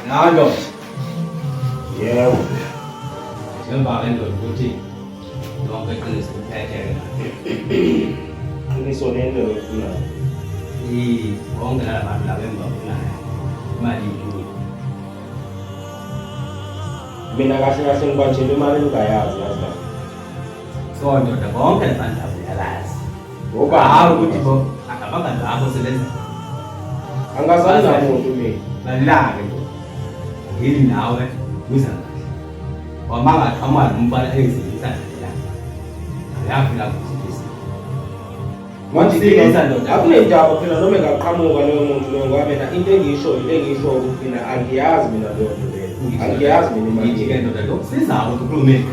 Ngalo. Yebo. Njengoba ke ndoda ukuthi lonke iqiniso liphetheke. Qiniso lento yokufuna. Bonke labantu laba engibafunayo. Imali inkulu. Mina kahle kahle ngibatshela imali engayazi yazi la. So ndoda bonke labantu laba uyalazi. Ngoba Hawu ukuthi bo akabanga lapho sebenza. Angazange ngamuntu mina. Balilake nje. Ngili nawe uza kahle. Wamanga qhamuka nomfana ezizisa la. Ayafika kusiphisa. Manje akunendaba phela noma engaqhamuka loyo muntu loyo ngoba mina into engisho ukuthi mina angiyazi mina leyo nto leyo. Angiyazi mina imali. Ngithi ke ndoda lokusiza ukuthi ukhulume.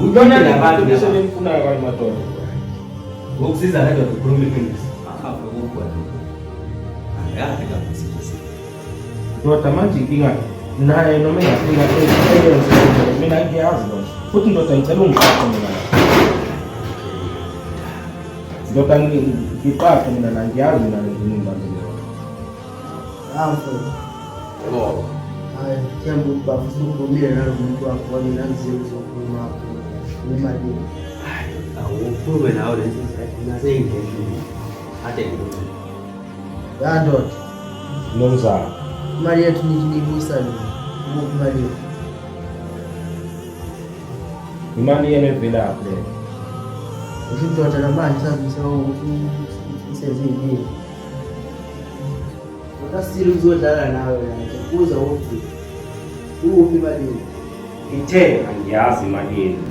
Uyona labantu besebefunayo kwali madoda. Ukusiza le ndoda ukhulume iqiniso. Akhafe ukugwema. Ayafika kusiphisa. Ndoda manje inkinga naye noma engafika eyenze mina ngiyazi lo. Futhi ndoda ngicela ungiqaqe mina. Ndoda ngiqaqe mina la ngiyazi mina ngimbalile. Yebo. Hayi, themba ukuthi bafisa ukuvumile nalo muntu wakho wena ngiziwe uzokhuluma imali. Awukhulume nawe lesi sikhathi naseyingedlini. Ade ngikuncane. Ya ndoda, Nomzana. imali yethu niyibuyisa nini? Ukuphi imali yethu? Imali yena evela apha le. Usho indoda namanje sazisa ukuthi isenze yini? Kodwa sile uzodlala nawe nje. Kuza ukuthi ukuphi imali yethu? Ngithe angiyazi imali yena.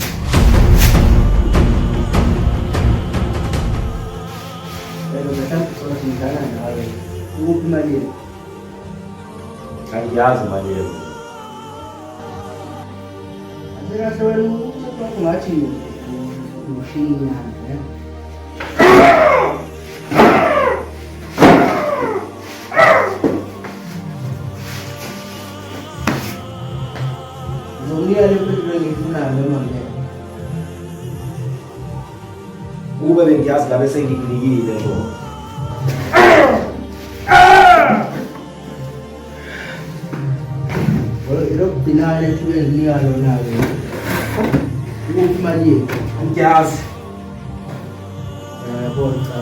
Lelo mhlawumbe sokuthi ngidlala nawe. Ukuphi imali yethu? Angiyazi imali yena. Kahle wena ukuthi ngathi ushina Zonia le phetho engiyifunayo noma ngeke. Ube bengiyazi la bese ngikunikile ngoba. Lo binale thuwe linika lona ke. Ukuphi imali yethu? Angiyazi. Yabona cha.